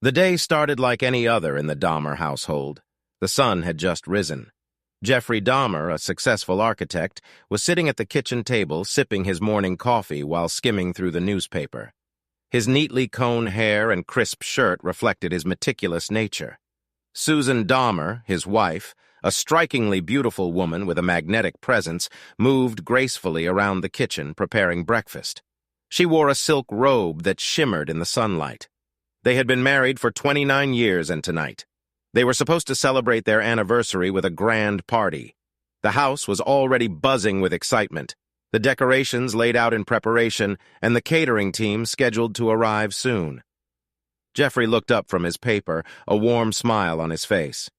The day started like any other in the Dahmer household. The sun had just risen. Jeffrey Dahmer, a successful architect, was sitting at the kitchen table sipping his morning coffee while skimming through the newspaper. His neatly combed hair and crisp shirt reflected his meticulous nature. Susan Dahmer, his wife, a strikingly beautiful woman with a magnetic presence, moved gracefully around the kitchen preparing breakfast. She wore a silk robe that shimmered in the sunlight. They had been married for 29 years, and tonight they were supposed to celebrate their anniversary with a grand party. The house was already buzzing with excitement, the decorations laid out in preparation, and the catering team scheduled to arrive soon. Jeffrey looked up from his paper, a warm smile on his face.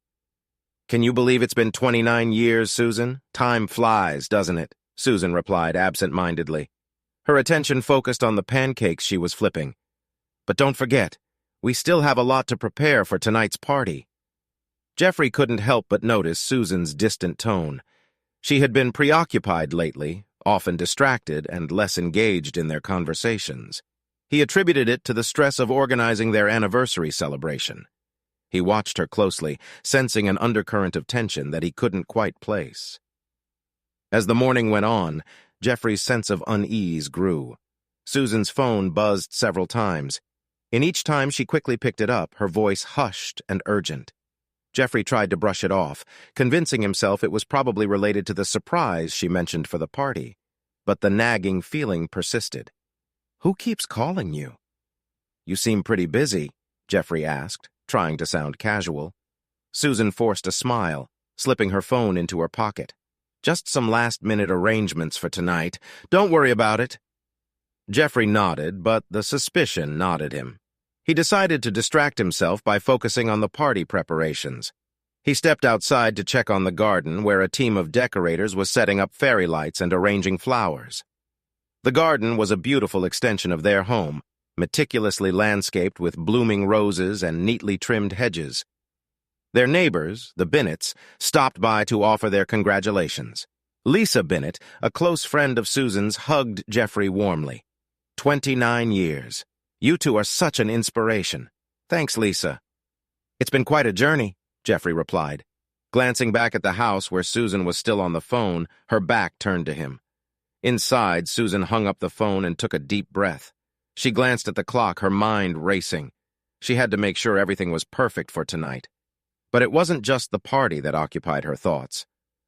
"Can you believe it's been 29 years, Susan? Time flies, doesn't it?" Susan replied absent-mindedly. Her attention focused on the pancakes she was flipping. "But don't forget, we still have a lot to prepare for tonight's party." Jeffrey couldn't help but notice Susan's distant tone. She had been preoccupied lately, often distracted and less engaged in their conversations. He attributed it to the stress of organizing their anniversary celebration. He watched her closely, sensing an undercurrent of tension that he couldn't quite place. As the morning went on, Jeffrey's sense of unease grew. Susan's phone buzzed several times. In each time she quickly picked it up, her voice hushed and urgent. Jeffrey tried to brush it off, convincing himself it was probably related to the surprise she mentioned for the party. But the nagging feeling persisted. "Who keeps calling you?" "You seem pretty busy," Jeffrey asked, trying to sound casual. Susan forced a smile, slipping her phone into her pocket. "Just some last-minute arrangements for tonight. Don't worry about it." Jeffrey nodded, but the suspicion nodded him. He decided to distract himself by focusing on the party preparations. He stepped outside to check on the garden, where a team of decorators was setting up fairy lights and arranging flowers. The garden was a beautiful extension of their home, meticulously landscaped with blooming roses and neatly trimmed hedges. Their neighbors, the Bennetts, stopped by to offer their congratulations. Lisa Bennett, a close friend of Susan's, hugged Jeffrey warmly. 29 years. You two are such an inspiration. Thanks, Lisa. It's been quite a journey, Jeffrey replied. Glancing back at the house where Susan was still on the phone, her back turned to him. Inside, Susan hung up the phone and took a deep breath. She glanced at the clock, her mind racing. She had to make sure everything was perfect for tonight. But it wasn't just the party that occupied her thoughts.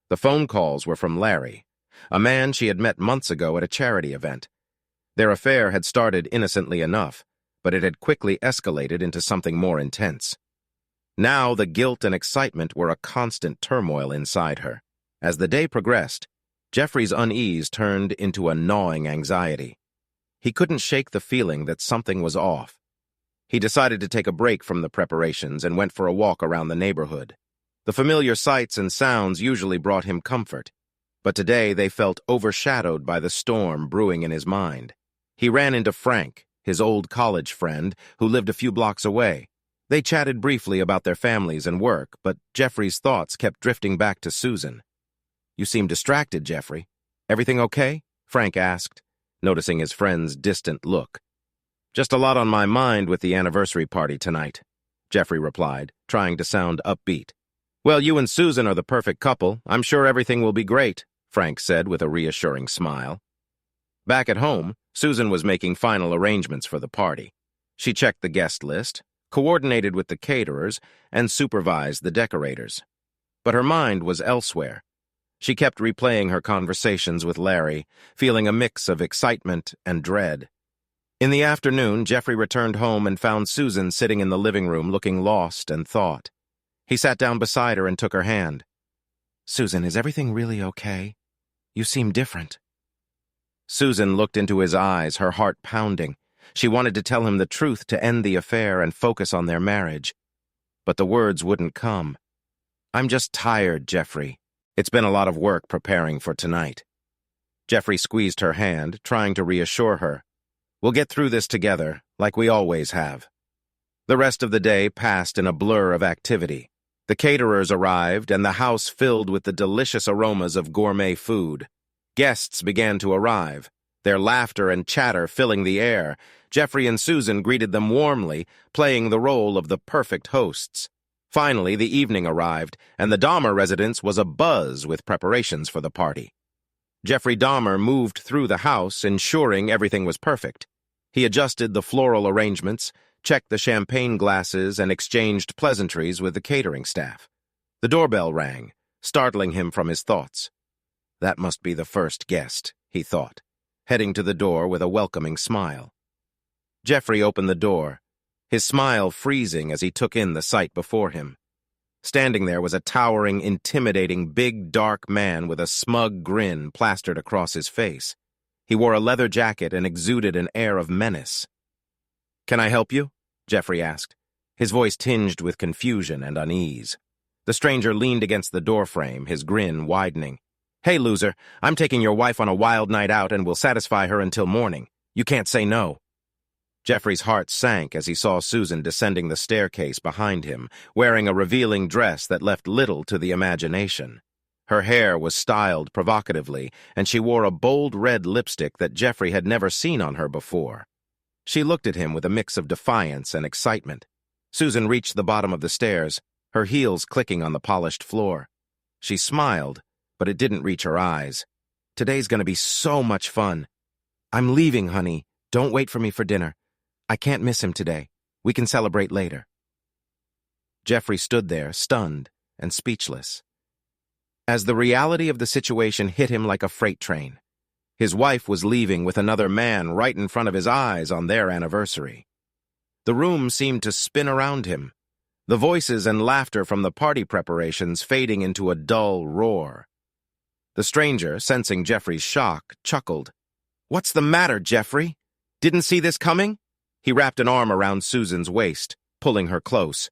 The phone calls were from Larry, a man she had met months ago at a charity event. Their affair had started innocently enough, but it had quickly escalated into something more intense. Now the guilt and excitement were a constant turmoil inside her. As the day progressed, Jeffrey's unease turned into a gnawing anxiety. He couldn't shake the feeling that something was off. He decided to take a break from the preparations and went for a walk around the neighborhood. The familiar sights and sounds usually brought him comfort, but today they felt overshadowed by the storm brewing in his mind. He ran into Frank, his old college friend, who lived a few blocks away. They chatted briefly about their families and work, but Jeffrey's thoughts kept drifting back to Susan. "You seem distracted, Jeffrey. Everything okay?" Frank asked, noticing his friend's distant look. "Just a lot on my mind with the anniversary party tonight," Jeffrey replied, trying to sound upbeat. "Well, you and Susan are the perfect couple. I'm sure everything will be great," Frank said with a reassuring smile. Back at home, Susan was making final arrangements for the party. She checked the guest list, coordinated with the caterers, and supervised the decorators. But her mind was elsewhere. She kept replaying her conversations with Larry, feeling a mix of excitement and dread. In the afternoon, Jeffrey returned home and found Susan sitting in the living room looking lost and thought. He sat down beside her and took her hand. "Susan, is everything really okay? You seem different." Susan looked into his eyes, her heart pounding. She wanted to tell him the truth to end the affair and focus on their marriage. But the words wouldn't come. "I'm just tired, Jeffrey. It's been a lot of work preparing for tonight." Jeffrey squeezed her hand, trying to reassure her. "We'll get through this together, like we always have." The rest of the day passed in a blur of activity. The caterers arrived, and the house filled with the delicious aromas of gourmet food. Guests began to arrive, their laughter and chatter filling the air. Jeffrey and Susan greeted them warmly, playing the role of the perfect hosts. Finally, the evening arrived, and the Dahmer residence was abuzz with preparations for the party. Jeffrey Dahmer moved through the house, ensuring everything was perfect. He adjusted the floral arrangements, checked the champagne glasses, and exchanged pleasantries with the catering staff. The doorbell rang, startling him from his thoughts. That must be the first guest, he thought, heading to the door with a welcoming smile. Jeffrey opened the door, his smile freezing as he took in the sight before him. Standing there was a towering, intimidating, big, dark man with a smug grin plastered across his face. He wore a leather jacket and exuded an air of menace. "Can I help you?" Jeffrey asked, his voice tinged with confusion and unease. The stranger leaned against the doorframe, his grin widening. "Hey, loser, I'm taking your wife on a wild night out and will satisfy her until morning. You can't say no." Jeffrey's heart sank as he saw Susan descending the staircase behind him, wearing a revealing dress that left little to the imagination. Her hair was styled provocatively, and she wore a bold red lipstick that Jeffrey had never seen on her before. She looked at him with a mix of defiance and excitement. Susan reached the bottom of the stairs, her heels clicking on the polished floor. She smiled, but it didn't reach her eyes. "Today's going to be so much fun. I'm leaving, honey. Don't wait for me for dinner. I can't miss him today. We can celebrate later." Jeffrey stood there, stunned and speechless, as the reality of the situation hit him like a freight train. His wife was leaving with another man right in front of his eyes on their anniversary. The room seemed to spin around him, the voices and laughter from the party preparations fading into a dull roar. The stranger, sensing Jeffrey's shock, chuckled. "What's the matter, Jeffrey? Didn't see this coming?" He wrapped an arm around Susan's waist, pulling her close.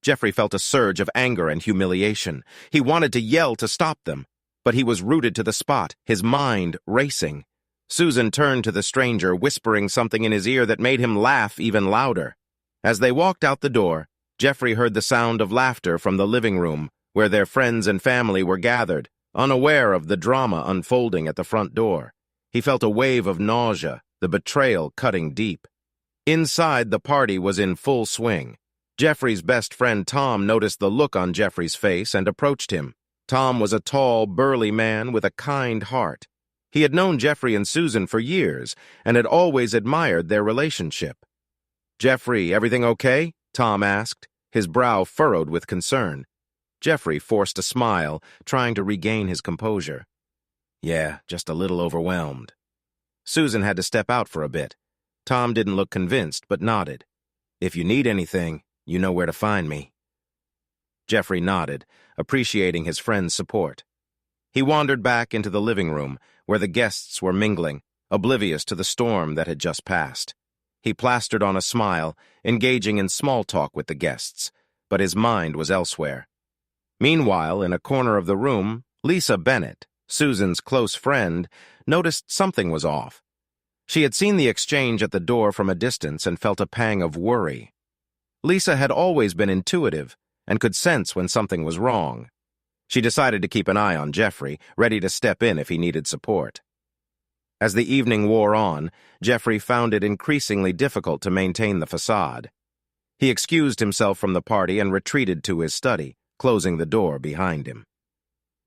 Jeffrey felt a surge of anger and humiliation. He wanted to yell to stop them, but he was rooted to the spot, his mind racing. Susan turned to the stranger, whispering something in his ear that made him laugh even louder. As they walked out the door, Jeffrey heard the sound of laughter from the living room, where their friends and family were gathered, unaware of the drama unfolding at the front door. He felt a wave of nausea, the betrayal cutting deep. Inside, the party was in full swing. Jeffrey's best friend Tom noticed the look on Jeffrey's face and approached him. Tom was a tall, burly man with a kind heart. He had known Jeffrey and Susan for years and had always admired their relationship. "Jeffrey, everything okay?" Tom asked, his brow furrowed with concern. Jeffrey forced a smile, trying to regain his composure. "Yeah, just a little overwhelmed." Susan had to step out for a bit. Tom didn't look convinced, but nodded. "If you need anything, you know where to find me." Jeffrey nodded, appreciating his friend's support. He wandered back into the living room, where the guests were mingling, oblivious to the storm that had just passed. He plastered on a smile, engaging in small talk with the guests, but his mind was elsewhere. Meanwhile, in a corner of the room, Lisa Bennett, Susan's close friend, noticed something was off. She had seen the exchange at the door from a distance and felt a pang of worry. Lisa had always been intuitive and could sense when something was wrong. She decided to keep an eye on Jeffrey, ready to step in if he needed support. As the evening wore on, Jeffrey found it increasingly difficult to maintain the facade. He excused himself from the party and retreated to his study, closing the door behind him.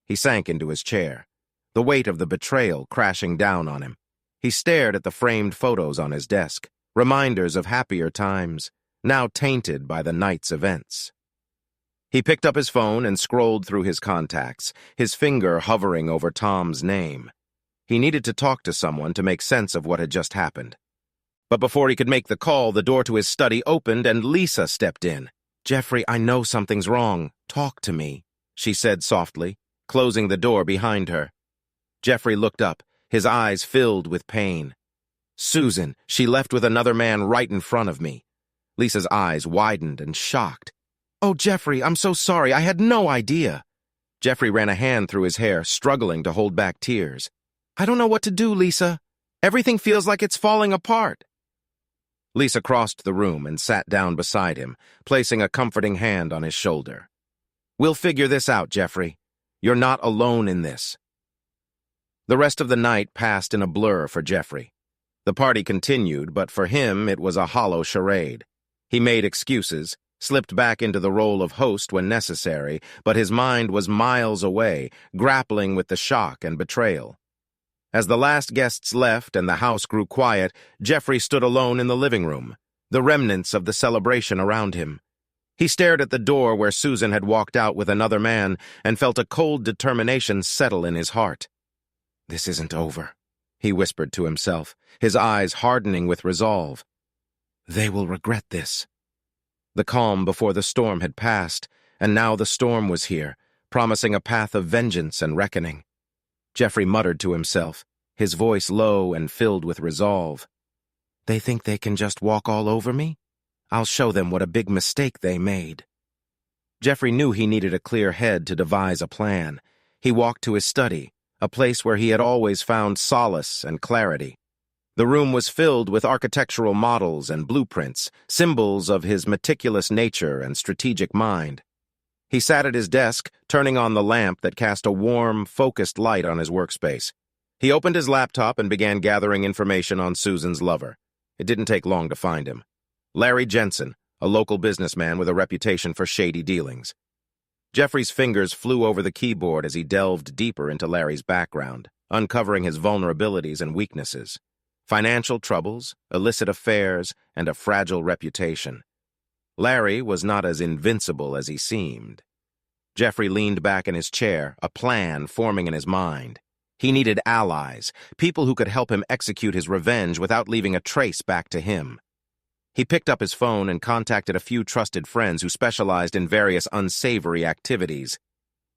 He sank into his chair, the weight of the betrayal crashing down on him. He stared at the framed photos on his desk, reminders of happier times, now tainted by the night's events. He picked up his phone and scrolled through his contacts, his finger hovering over Tom's name. He needed to talk to someone to make sense of what had just happened. But before he could make the call, the door to his study opened and Lisa stepped in. "Jeffrey, I know something's wrong. Talk to me," she said softly, closing the door behind her. Jeffrey looked up, his eyes filled with pain. "Susan, she left with another man right in front of me." Lisa's eyes widened and shocked. "Oh, Jeffrey, I'm so sorry. I had no idea." Jeffrey ran a hand through his hair, struggling to hold back tears. "I don't know what to do, Lisa. Everything feels like it's falling apart." Lisa crossed the room and sat down beside him, placing a comforting hand on his shoulder. "We'll figure this out, Jeffrey. You're not alone in this." The rest of the night passed in a blur for Jeffrey. The The party continued, but for him it was a hollow charade. He made excuses, slipped back into the role of host when necessary, but his mind was miles away, grappling with the shock and betrayal. As the last guests left and the house grew quiet, Jeffrey stood alone in the living room, the remnants of the celebration around him. He stared at the door where Susan had walked out with another man and felt a cold determination settle in his heart. "This isn't over," he whispered to himself, his eyes hardening with resolve. "They will regret this." The calm before the storm had passed, and now the storm was here, promising a path of vengeance and reckoning. Jeffrey muttered to himself, his voice low and filled with resolve. "They think they can just walk all over me? I'll show them what a big mistake they made." Jeffrey knew he needed a clear head to devise a plan. He walked to his study, a place where he had always found solace and clarity. The room was filled with architectural models and blueprints, symbols of his meticulous nature and strategic mind. He sat at his desk, turning on the lamp that cast a warm, focused light on his workspace. He opened his laptop and began gathering information on Susan's lover. It didn't take long to find him. Larry Jensen, a local businessman with a reputation for shady dealings. Jeffrey's fingers flew over the keyboard as he delved deeper into Larry's background, uncovering his vulnerabilities and weaknesses. Financial troubles, illicit affairs, and a fragile reputation. Larry was not as invincible as he seemed. Jeffrey leaned back in his chair, a plan forming in his mind. He needed allies, people who could help him execute his revenge without leaving a trace back to him. He picked up his phone and contacted a few trusted friends who specialized in various unsavory activities.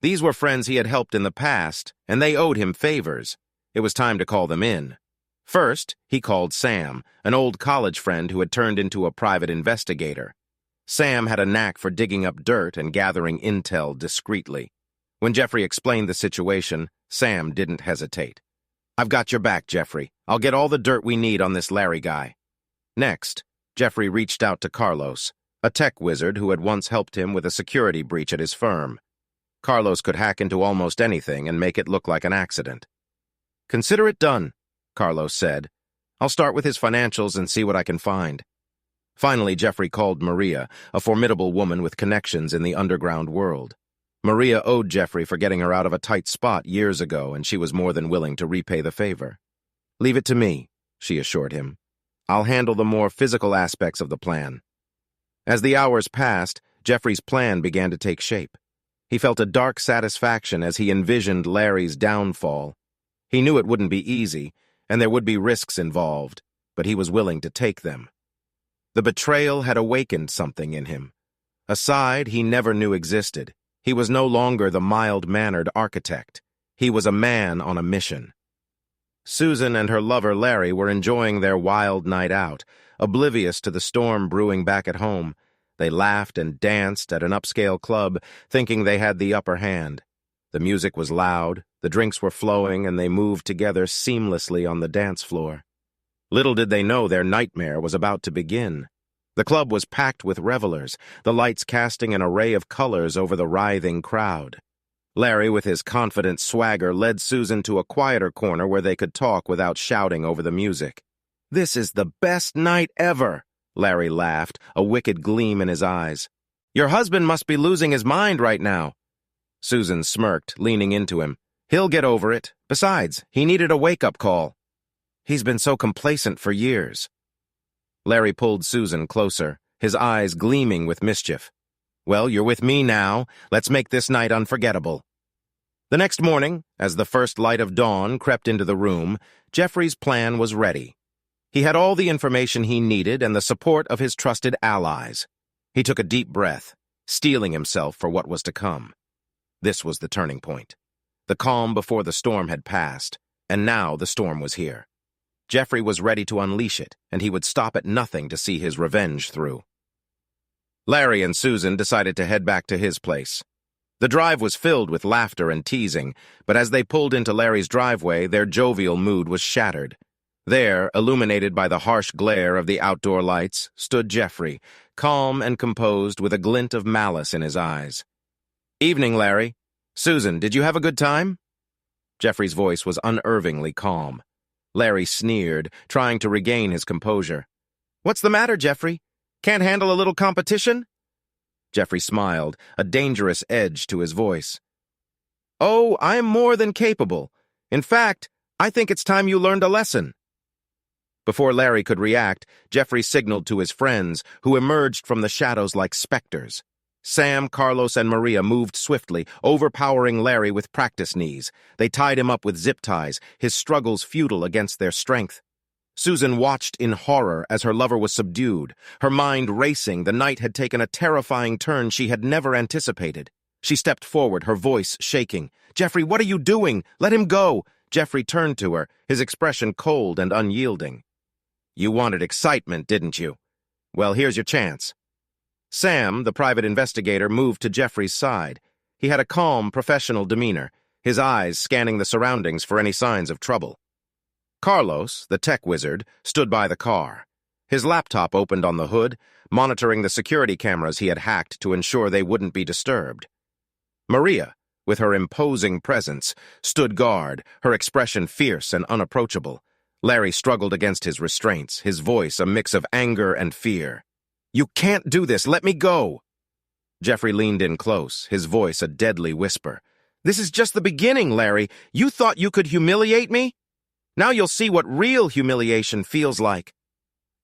These were friends he had helped in the past, and they owed him favors. It was time to call them in. First, he called Sam, an old college friend who had turned into a private investigator. Sam had a knack for digging up dirt and gathering intel discreetly. When Jeffrey explained the situation, Sam didn't hesitate. "I've got your back, Jeffrey. I'll get all the dirt we need on this Larry guy." Next, Jeffrey reached out to Carlos, a tech wizard who had once helped him with a security breach at his firm. Carlos could hack into almost anything and make it look like an accident. "Consider it done," Carlos said. "I'll start with his financials and see what I can find." Finally, Jeffrey called Maria, a formidable woman with connections in the underground world. Maria owed Jeffrey for getting her out of a tight spot years ago, and she was more than willing to repay the favor. "Leave it to me," she assured him. "I'll handle the more physical aspects of the plan." As the hours passed, Jeffrey's plan began to take shape. He felt a dark satisfaction as he envisioned Larry's downfall. He knew it wouldn't be easy, and there would be risks involved, but he was willing to take them. The betrayal had awakened something in him, a side he never knew existed. He was no longer the mild-mannered architect. He was a man on a mission. Susan and her lover Larry were enjoying their wild night out, oblivious to the storm brewing back at home. They laughed and danced at an upscale club, thinking they had the upper hand. The music was loud, the drinks were flowing, and they moved together seamlessly on the dance floor. Little did they know their nightmare was about to begin. The club was packed with revelers, the lights casting an array of colors over the writhing crowd. Larry, with his confident swagger, led Susan to a quieter corner where they could talk without shouting over the music. "This is the best night ever," Larry laughed, a wicked gleam in his eyes. "Your husband must be losing his mind right now." Susan smirked, leaning into him. "He'll get over it. Besides, he needed a wake-up call. He's been so complacent for years." Larry pulled Susan closer, his eyes gleaming with mischief. "Well, you're with me now. Let's make this night unforgettable." The next morning, as the first light of dawn crept into the room, Jeffrey's plan was ready. He had all the information he needed and the support of his trusted allies. He took a deep breath, steeling himself for what was to come. This was the turning point. The calm before the storm had passed, and now the storm was here. Jeffrey was ready to unleash it, and he would stop at nothing to see his revenge through. Larry and Susan decided to head back to his place. The drive was filled with laughter and teasing, but as they pulled into Larry's driveway, their jovial mood was shattered. There, illuminated by the harsh glare of the outdoor lights, stood Jeffrey, calm and composed with a glint of malice in his eyes. "Evening, Larry. Susan, did you have a good time?" Jeffrey's voice was unervingly calm. Larry sneered, trying to regain his composure. "What's the matter, Jeffrey? Can't handle a little competition?" Jeffrey smiled, a dangerous edge to his voice. "Oh, I'm more than capable. In fact, I think it's time you learned a lesson." Before Larry could react, Jeffrey signaled to his friends, who emerged from the shadows like specters. Sam, Carlos, and Maria moved swiftly, overpowering Larry with practice knees. They tied him up with zip ties, his struggles futile against their strength. Susan watched in horror as her lover was subdued. Her mind racing, the night had taken a terrifying turn she had never anticipated. She stepped forward, her voice shaking. "Jeffrey, what are you doing? Let him go!" Jeffrey turned to her, his expression cold and unyielding. "You wanted excitement, didn't you? Well, here's your chance." Sam, the private investigator, moved to Jeffrey's side. He had a calm, professional demeanor, his eyes scanning the surroundings for any signs of trouble. Carlos, the tech wizard, stood by the car. His laptop opened on the hood, monitoring the security cameras he had hacked to ensure they wouldn't be disturbed. Maria, with her imposing presence, stood guard, her expression fierce and unapproachable. Larry struggled against his restraints, his voice a mix of anger and fear. "You can't do this! Let me go!" Jeffrey leaned in close, his voice a deadly whisper. "This is just the beginning, Larry. You thought you could humiliate me? Now you'll see what real humiliation feels like."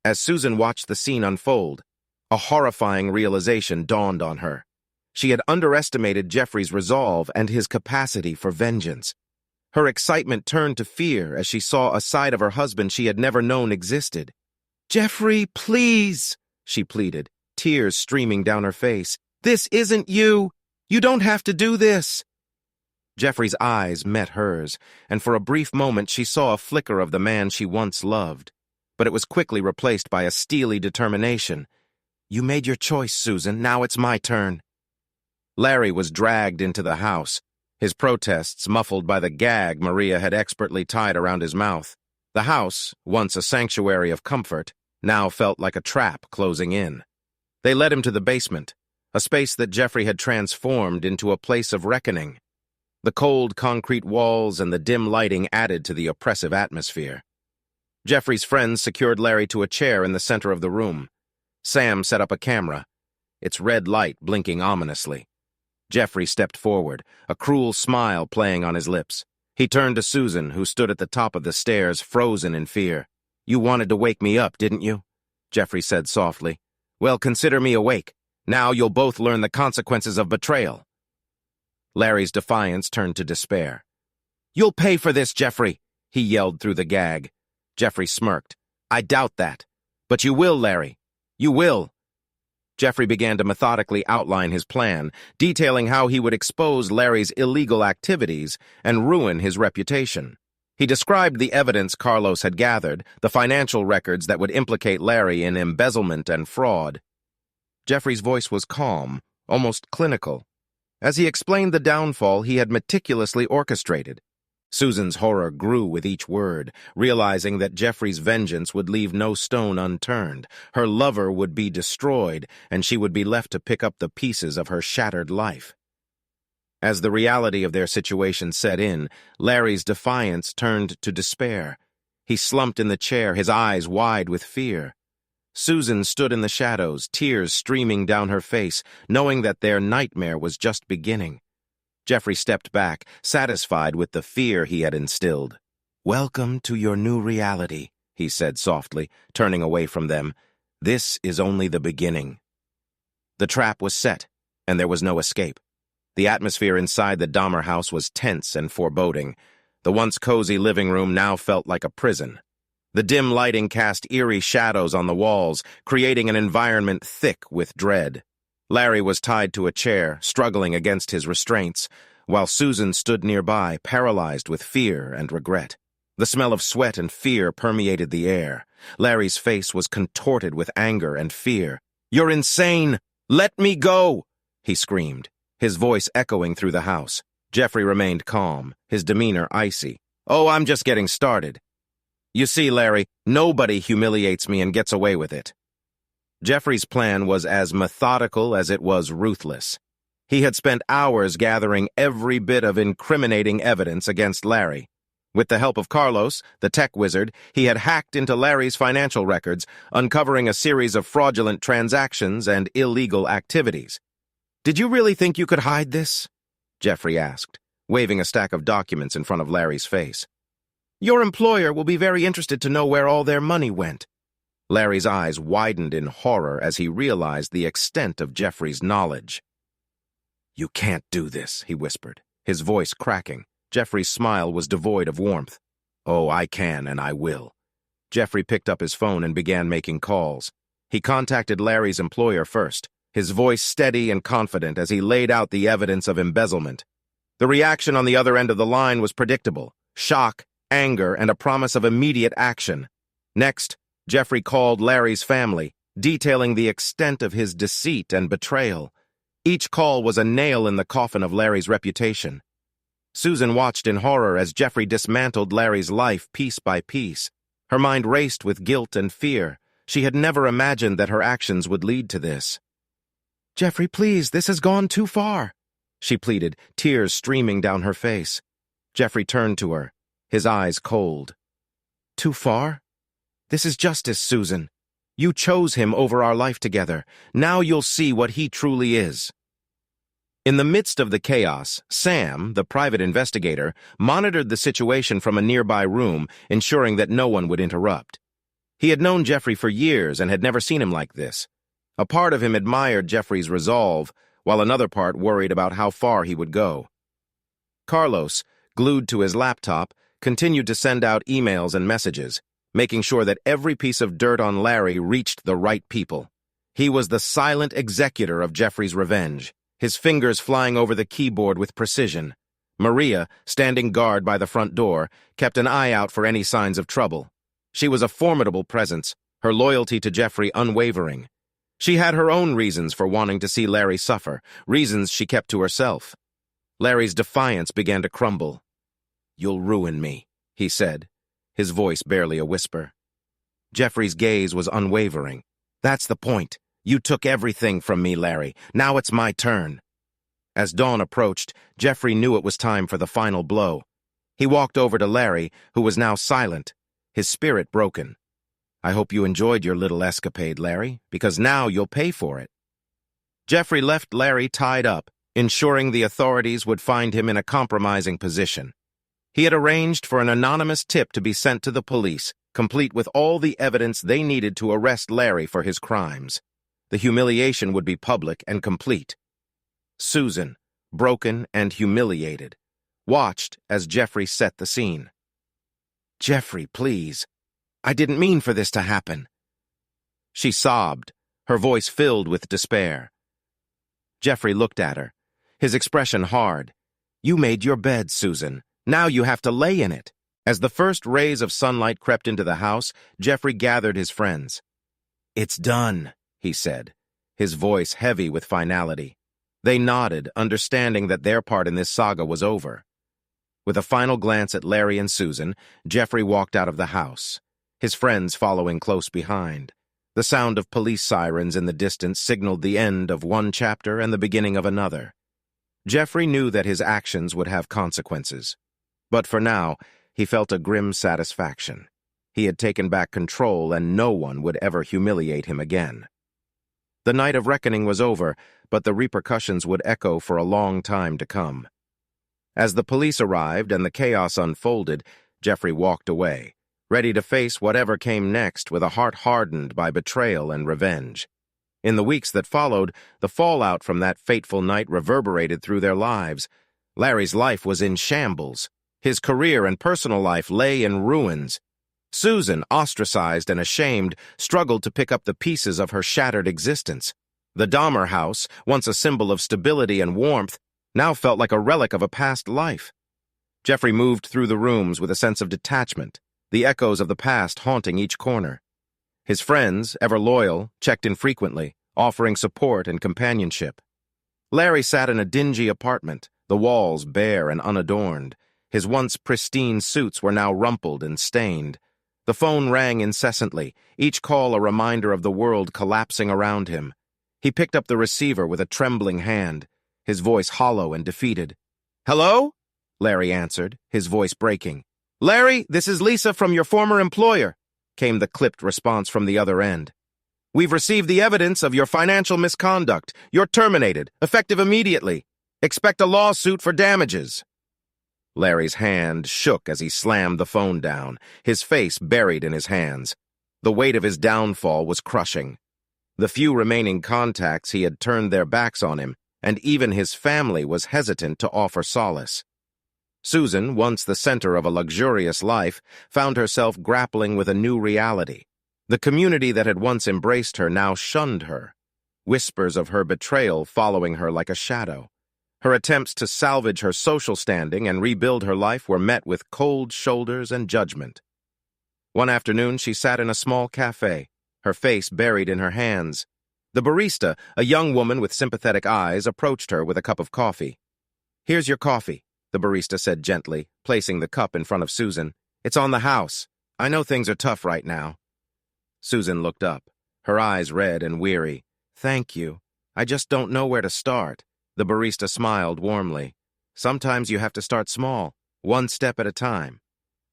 As Susan watched the scene unfold, a horrifying realization dawned on her. She had underestimated Jeffrey's resolve and his capacity for vengeance. Her excitement turned to fear as she saw a side of her husband she had never known existed. "Jeffrey, please," she pleaded, tears streaming down her face. "This isn't you. You don't have to do this." Jeffrey's eyes met hers, and for a brief moment she saw a flicker of the man she once loved. But it was quickly replaced by a steely determination. "You made your choice, Susan. Now it's my turn." Larry was dragged into the house, his protests muffled by the gag Maria had expertly tied around his mouth. The house, once a sanctuary of comfort, now felt like a trap closing in. They led him to the basement, a space that Jeffrey had transformed into a place of reckoning. The cold concrete walls and the dim lighting added to the oppressive atmosphere. Jeffrey's friends secured Larry to a chair in the center of the room. Sam set up a camera, its red light blinking ominously. Jeffrey stepped forward, a cruel smile playing on his lips. He turned to Susan, who stood at the top of the stairs, frozen in fear. "You wanted to wake me up, didn't you?" Jeffrey said softly. "Well, consider me awake. Now you'll both learn the consequences of betrayal." Larry's defiance turned to despair. "You'll pay for this, Jeffrey," he yelled through the gag. Jeffrey smirked. "I doubt that. But you will, Larry. You will." Jeffrey began to methodically outline his plan, detailing how he would expose Larry's illegal activities and ruin his reputation. He described the evidence Carlos had gathered, the financial records that would implicate Larry in embezzlement and fraud. Jeffrey's voice was calm, almost clinical, as he explained the downfall he had meticulously orchestrated. Susan's horror grew with each word, realizing that Jeffrey's vengeance would leave no stone unturned. Her lover would be destroyed, and she would be left to pick up the pieces of her shattered life. As the reality of their situation set in, Larry's defiance turned to despair. He slumped in the chair, his eyes wide with fear. Susan stood in the shadows, tears streaming down her face, knowing that their nightmare was just beginning. Jeffrey stepped back, satisfied with the fear he had instilled. "Welcome to your new reality," he said softly, turning away from them. "This is only the beginning." The trap was set, and there was no escape. The atmosphere inside the Dahmer house was tense and foreboding. The once cozy living room now felt like a prison. The dim lighting cast eerie shadows on the walls, creating an environment thick with dread. Larry was tied to a chair, struggling against his restraints, while Susan stood nearby, paralyzed with fear and regret. The smell of sweat and fear permeated the air. Larry's face was contorted with anger and fear. "You're insane! Let me go!" he screamed, his voice echoing through the house. Jeffrey remained calm, his demeanor icy. "Oh, I'm just getting started. You see, Larry, nobody humiliates me and gets away with it." Jeffrey's plan was as methodical as it was ruthless. He had spent hours gathering every bit of incriminating evidence against Larry. With the help of Carlos, the tech wizard, he had hacked into Larry's financial records, uncovering a series of fraudulent transactions and illegal activities. "Did you really think you could hide this?" Jeffrey asked, waving a stack of documents in front of Larry's face. "Your employer will be very interested to know where all their money went." Larry's eyes widened in horror as he realized the extent of Jeffrey's knowledge. "You can't do this," he whispered, his voice cracking. Jeffrey's smile was devoid of warmth. "Oh, I can and I will." Jeffrey picked up his phone and began making calls. He contacted Larry's employer first, his voice steady and confident as he laid out the evidence of embezzlement. The reaction on the other end of the line was predictable: shock, anger, and a promise of immediate action. Next, Jeffrey called Larry's family, detailing the extent of his deceit and betrayal. Each call was a nail in the coffin of Larry's reputation. Susan watched in horror as Jeffrey dismantled Larry's life piece by piece. Her mind raced with guilt and fear. She had never imagined that her actions would lead to this. "Jeffrey, please, this has gone too far," she pleaded, tears streaming down her face. Jeffrey turned to her, his eyes cold. "Too far? This is justice, Susan. You chose him over our life together. Now you'll see what he truly is." In the midst of the chaos, Sam, the private investigator, monitored the situation from a nearby room, ensuring that no one would interrupt. He had known Jeffrey for years and had never seen him like this. A part of him admired Jeffrey's resolve, while another part worried about how far he would go. Carlos, glued to his laptop, continued to send out emails and messages, making sure that every piece of dirt on Larry reached the right people. He was the silent executor of Jeffrey's revenge, his fingers flying over the keyboard with precision. Maria, standing guard by the front door, kept an eye out for any signs of trouble. She was a formidable presence, her loyalty to Jeffrey unwavering. She had her own reasons for wanting to see Larry suffer, reasons she kept to herself. Larry's defiance began to crumble. "You'll ruin me," he said, his voice barely a whisper. Jeffrey's gaze was unwavering. "That's the point. You took everything from me, Larry. Now it's my turn." As dawn approached, Jeffrey knew it was time for the final blow. He walked over to Larry, who was now silent, his spirit broken. "I hope you enjoyed your little escapade, Larry, because now you'll pay for it." Jeffrey left Larry tied up, ensuring the authorities would find him in a compromising position. He had arranged for an anonymous tip to be sent to the police, complete with all the evidence they needed to arrest Larry for his crimes. The humiliation would be public and complete. Susan, broken and humiliated, watched as Jeffrey set the scene. "Jeffrey, please. I didn't mean for this to happen." She sobbed, her voice filled with despair. Jeffrey looked at her, his expression hard. "You made your bed, Susan. Now you have to lay in it." As the first rays of sunlight crept into the house, Jeffrey gathered his friends. "It's done," he said, his voice heavy with finality. They nodded, understanding that their part in this saga was over. With a final glance at Larry and Susan, Jeffrey walked out of the house, his friends following close behind. The sound of police sirens in the distance signaled the end of one chapter and the beginning of another. Jeffrey knew that his actions would have consequences. But for now, he felt a grim satisfaction. He had taken back control, and no one would ever humiliate him again. The night of reckoning was over, but the repercussions would echo for a long time to come. As the police arrived and the chaos unfolded, Jeffrey walked away, ready to face whatever came next with a heart hardened by betrayal and revenge. In the weeks that followed, the fallout from that fateful night reverberated through their lives. Larry's life was in shambles. His career and personal life lay in ruins. Susan, ostracized and ashamed, struggled to pick up the pieces of her shattered existence. The Dahmer house, once a symbol of stability and warmth, now felt like a relic of a past life. Jeffrey moved through the rooms with a sense of detachment, the echoes of the past haunting each corner. His friends, ever loyal, checked in frequently, offering support and companionship. Larry sat in a dingy apartment, the walls bare and unadorned. His once pristine suits were now rumpled and stained. The phone rang incessantly, each call a reminder of the world collapsing around him. He picked up the receiver with a trembling hand, his voice hollow and defeated. "Hello?" Larry answered, his voice breaking. "Larry, this is Lisa from your former employer," came the clipped response from the other end. "We've received the evidence of your financial misconduct. You're terminated, effective immediately. Expect a lawsuit for damages." Larry's hand shook as he slammed the phone down, his face buried in his hands. The weight of his downfall was crushing. The few remaining contacts he had turned their backs on him, and even his family was hesitant to offer solace. Susan, once the center of a luxurious life, found herself grappling with a new reality. The community that had once embraced her now shunned her, whispers of her betrayal following her like a shadow. Her attempts to salvage her social standing and rebuild her life were met with cold shoulders and judgment. One afternoon, she sat in a small cafe, her face buried in her hands. The barista, a young woman with sympathetic eyes, approached her with a cup of coffee. "Here's your coffee," the barista said gently, placing the cup in front of Susan. "It's on the house. I know things are tough right now." Susan looked up, her eyes red and weary. "Thank you. I just don't know where to start." The barista smiled warmly. "Sometimes you have to start small, one step at a time."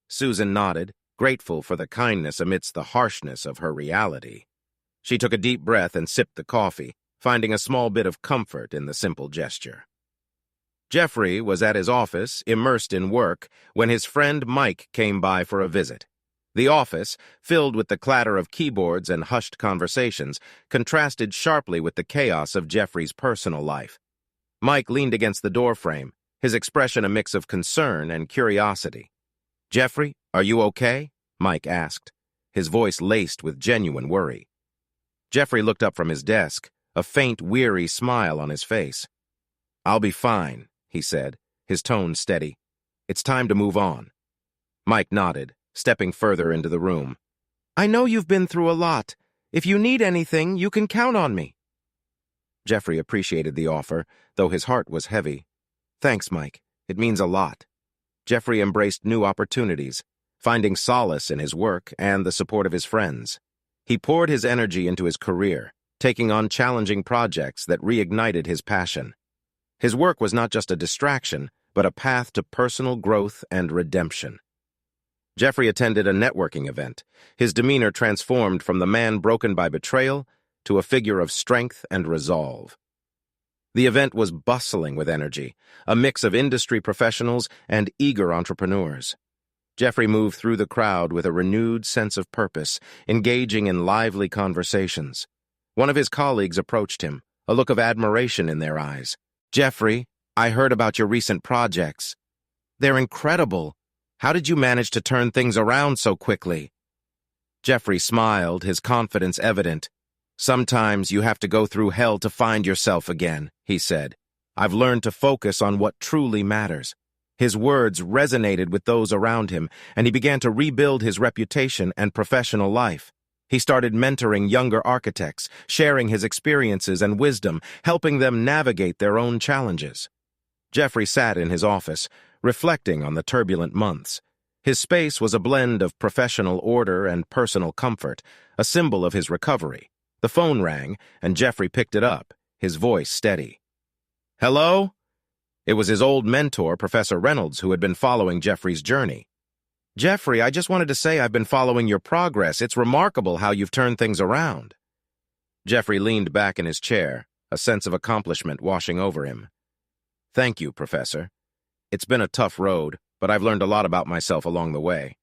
Susan nodded, grateful for the kindness amidst the harshness of her reality. She took a deep breath and sipped the coffee, finding a small bit of comfort in the simple gesture. Jeffrey was at his office, immersed in work, when his friend Mike came by for a visit. The office, filled with the clatter of keyboards and hushed conversations, contrasted sharply with the chaos of Jeffrey's personal life. Mike leaned against the doorframe, his expression a mix of concern and curiosity. "Jeffrey, are you okay?" Mike asked, his voice laced with genuine worry. Jeffrey looked up from his desk, a faint, weary smile on his face. "I'll be fine," he said, his tone steady. "It's time to move on." Mike nodded, stepping further into the room. "I know you've been through a lot. If you need anything, you can count on me." Jeffrey appreciated the offer, though his heart was heavy. "Thanks, Mike. It means a lot." Jeffrey embraced new opportunities, finding solace in his work and the support of his friends. He poured his energy into his career, taking on challenging projects that reignited his passion. His work was not just a distraction, but a path to personal growth and redemption. Jeffrey attended a networking event, his demeanor transformed from the man broken by betrayal to a figure of strength and resolve. The event was bustling with energy, a mix of industry professionals and eager entrepreneurs. Jeffrey moved through the crowd with a renewed sense of purpose, engaging in lively conversations. One of his colleagues approached him, a look of admiration in their eyes. "Jeffrey, I heard about your recent projects. They're incredible. How did you manage to turn things around so quickly?" Jeffrey smiled, his confidence evident. "Sometimes you have to go through hell to find yourself again," he said. "I've learned to focus on what truly matters." His words resonated with those around him, and he began to rebuild his reputation and professional life. He started mentoring younger architects, sharing his experiences and wisdom, helping them navigate their own challenges. Jeffrey sat in his office, reflecting on the turbulent months. His space was a blend of professional order and personal comfort, a symbol of his recovery. The phone rang, and Jeffrey picked it up, his voice steady. "Hello?" It was his old mentor, Professor Reynolds, who had been following Jeffrey's journey. "Jeffrey, I just wanted to say I've been following your progress. It's remarkable how you've turned things around." Jeffrey leaned back in his chair, a sense of accomplishment washing over him. "Thank you, Professor. It's been a tough road, but I've learned a lot about myself along the way."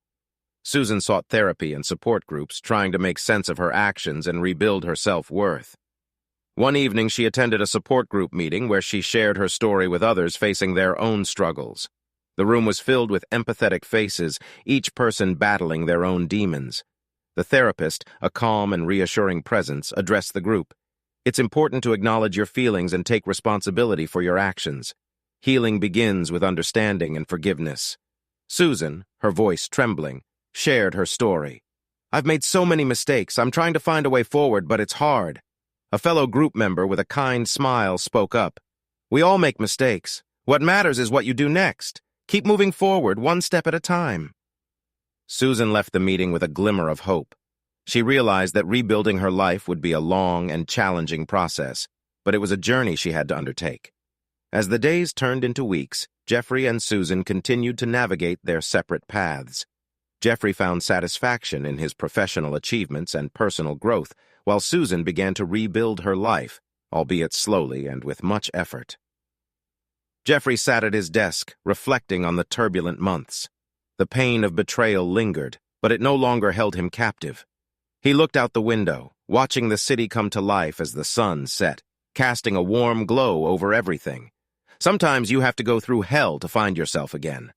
Susan sought therapy and support groups, trying to make sense of her actions and rebuild her self-worth. One evening, she attended a support group meeting where she shared her story with others facing their own struggles. The room was filled with empathetic faces, each person battling their own demons. The therapist, a calm and reassuring presence, addressed the group. "It's important to acknowledge your feelings and take responsibility for your actions. Healing begins with understanding and forgiveness." Susan, her voice trembling, shared her story. "I've made so many mistakes. I'm trying to find a way forward, but it's hard." A fellow group member with a kind smile spoke up. "We all make mistakes. What matters is what you do next. Keep moving forward, one step at a time." Susan left the meeting with a glimmer of hope. She realized that rebuilding her life would be a long and challenging process, but it was a journey she had to undertake. As the days turned into weeks, Jeffrey and Susan continued to navigate their separate paths. Jeffrey found satisfaction in his professional achievements and personal growth, while Susan began to rebuild her life, albeit slowly and with much effort. Jeffrey sat at his desk, reflecting on the turbulent months. The pain of betrayal lingered, but it no longer held him captive. He looked out the window, watching the city come to life as the sun set, casting a warm glow over everything. Sometimes you have to go through hell to find yourself again,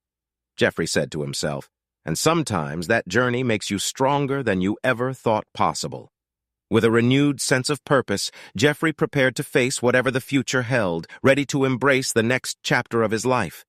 Jeffrey said to himself, and sometimes that journey makes you stronger than you ever thought possible. With a renewed sense of purpose, Jeffrey prepared to face whatever the future held, ready to embrace the next chapter of his life.